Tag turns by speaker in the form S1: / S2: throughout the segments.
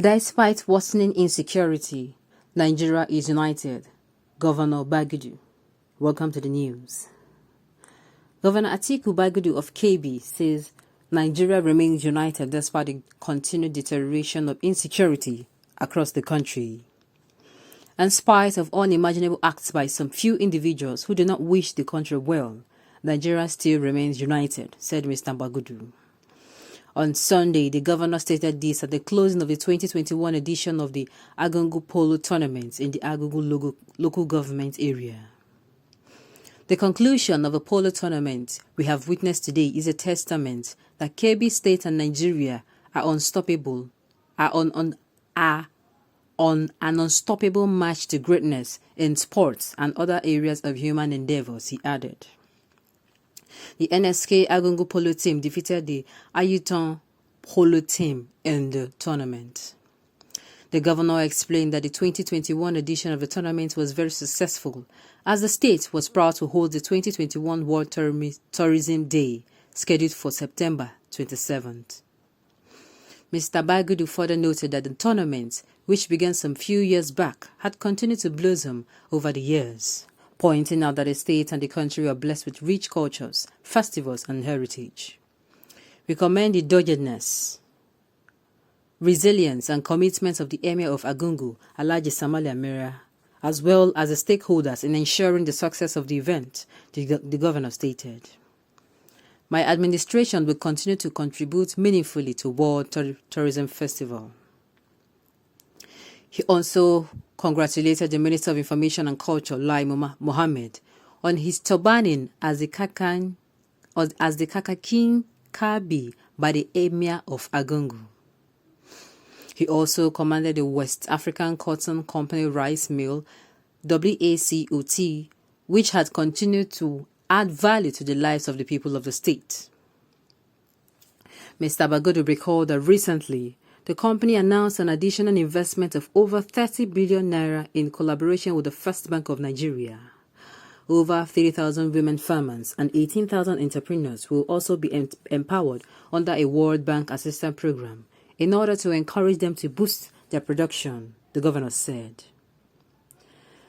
S1: Despite worsening insecurity, Nigeria is united. Governor Bagudu. Welcome to the news. Governor Atiku Bagudu of KB says Nigeria remains united despite the continued deterioration of insecurity across the country. In spite of unimaginable acts by some few individuals who do not wish the country well, Nigeria still remains united, said Mr. Bagudu. On Sunday, the governor stated this at the closing of the 2021 edition of the Agungu Polo Tournament in the Agungu local government area. The conclusion of a polo tournament we have witnessed today is a testament that Kebbi State and Nigeria are on an unstoppable march to greatness in sports and other areas of human endeavors, he added. The NSK Agungu Polo team defeated the Ayutan Polo team in the tournament. The governor explained that the 2021 edition of the tournament was very successful, as the state was proud to hold the 2021 World Tourism Day, scheduled for September 27th. Mr. Bagudu further noted that the tournament, which began some few years back, had continued to blossom over the years, pointing out that the state and the country are blessed with rich cultures, festivals, and heritage. We commend the doggedness, resilience, and commitment of the Emir of Agungu, Alhaji Samali Amira, as well as the stakeholders in ensuring the success of the event, the governor stated. My administration will continue to contribute meaningfully to World Tourism Festival. He also congratulated the Minister of Information and Culture, Lai Mohammed, on his turbaning as the Kakakin Kabi by the Emir of Agungu. He also commanded the West African Cotton Company Rice Mill, WACOT, which had continued to add value to the lives of the people of the state. Mr. Bagudu recalled that recently, the company announced an additional investment of over 30 billion naira in collaboration with the First Bank of Nigeria. Over 30,000 women farmers and 18,000 entrepreneurs will also be empowered under a World Bank assistance program in order to encourage them to boost their production, the governor said.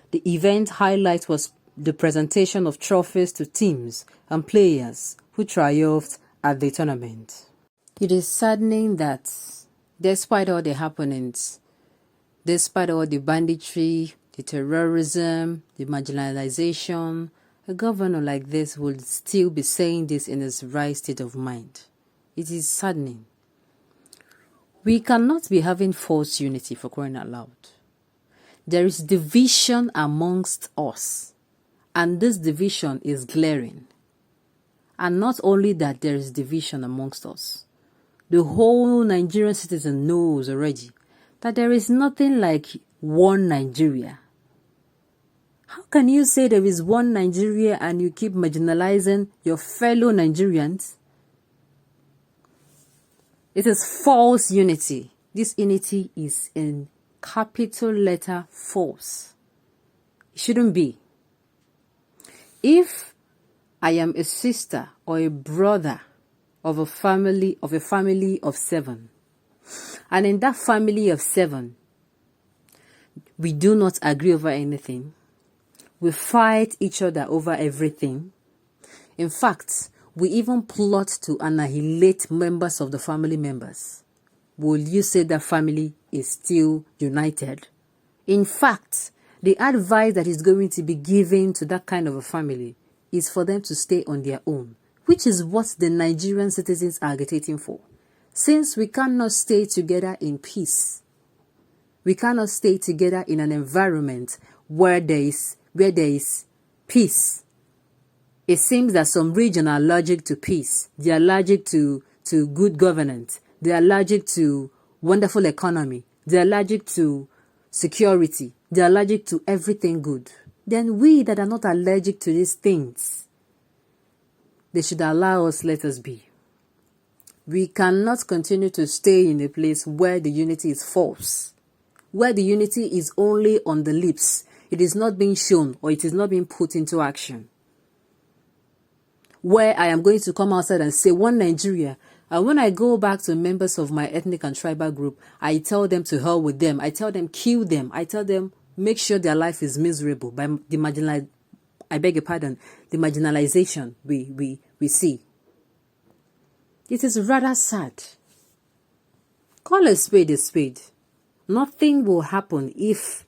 S1: The event highlight was the presentation of trophies to teams and players who triumphed at the tournament. It is saddening that despite all the happenings, despite all the banditry, the terrorism, the marginalization, a governor like this would still be saying this in his right state of mind. It is saddening. We cannot be having false unity, for crying out loud. There is division amongst us, and this division is glaring. And not only that there is division amongst us, the whole Nigerian citizen knows already that there is nothing like one Nigeria. How can you say there is one Nigeria and you keep marginalizing your fellow Nigerians? It is false unity. This unity is in capital letter false. It shouldn't be. If I am a sister or a brother of a family of 7, and in that family of 7, we do not agree over anything, we fight each other over everything. In fact, we even plot to annihilate members of the family members. Will you say that family is still united? In fact, the advice that is going to be given to that kind of a family is for them to stay on their own, which is what the Nigerian citizens are agitating for. Since we cannot stay together in peace, we cannot stay together in an environment where there is peace. It seems that some regions are allergic to peace. They are allergic to good governance. They are allergic to wonderful economy. They are allergic to security. They are allergic to everything good. Then we that are not allergic to these things, they should allow us, let us be. We cannot continue to stay in a place where the unity is false, where the unity is only on the lips. It is not being shown or it is not being put into action. Where I am going to come outside and say one Nigeria, And when I go back to members of my ethnic and tribal group, I tell them to hell with them. I tell them kill them. I tell them make sure their life is miserable by the the marginalization we see. It is rather sad. Call a spade a spade. Nothing will happen if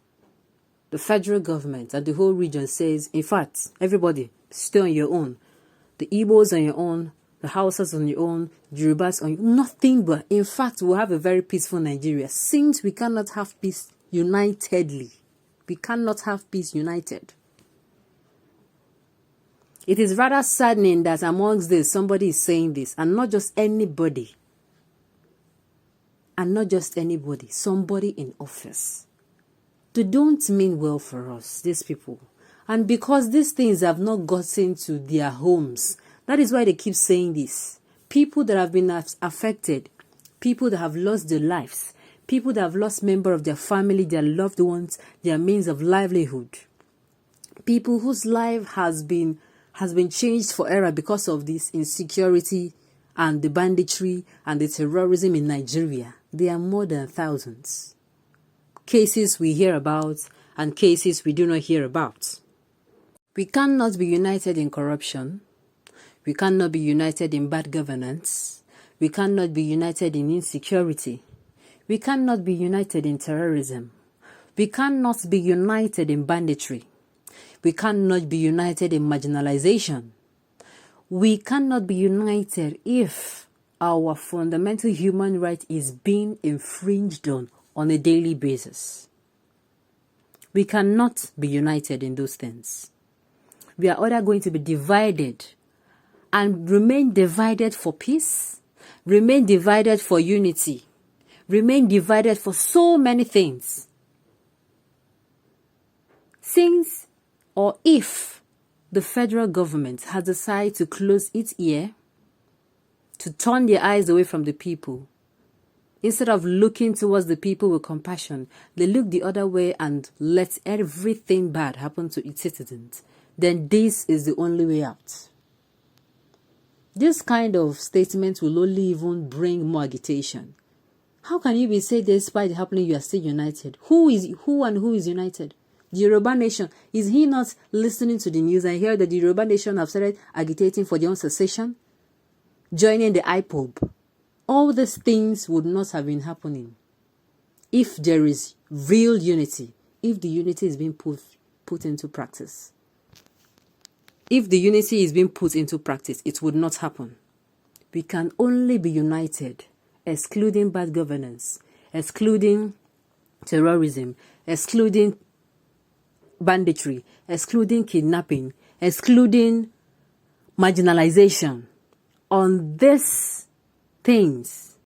S1: the federal government and the whole region says, in fact, everybody stay on your own. The Igbos on your own, the Hausas on your own, the Yorubas on your own. Nothing but, in fact, we'll have a very peaceful Nigeria. Since we cannot have peace unitedly. We cannot have peace united. It is rather saddening that amongst this, somebody is saying this, and not just anybody. And not just anybody, somebody in office. They don't mean well for us, these people. And because these things have not gotten to their homes, that is why they keep saying this. People that have been affected, people that have lost their lives, people that have lost members of their family, their loved ones, their means of livelihood. People whose life has been changed forever because of this insecurity and the banditry and the terrorism in Nigeria. There are more than thousands. Cases we hear about and cases we do not hear about. We cannot be united in corruption. We cannot be united in bad governance. We cannot be united in insecurity. We cannot be united in terrorism. We cannot be united in banditry. We cannot be united in marginalization. We cannot be united if our fundamental human right is being infringed on a daily basis. We cannot be united in those things. We are either going to be divided and remain divided for peace, remain divided for unity, remain divided for so many things. Since or if the federal government has decided to close its ear, to turn their eyes away from the people, instead of looking towards the people with compassion, they look the other way and let everything bad happen to its citizens, then this is the only way out. This kind of statement will only even bring more agitation. How can you be saying despite happening you are still united? Who is united? The Yoruba nation, is he not listening to the news? I hear that the Yoruba nation have started agitating for their own secession, joining the IPOB. All these things would not have been happening if there is real unity, if the unity is being put into practice. If the unity is being put into practice, it would not happen. We can only be united, excluding bad governance, excluding terrorism, excluding banditry, excluding kidnapping, excluding marginalization. On these things,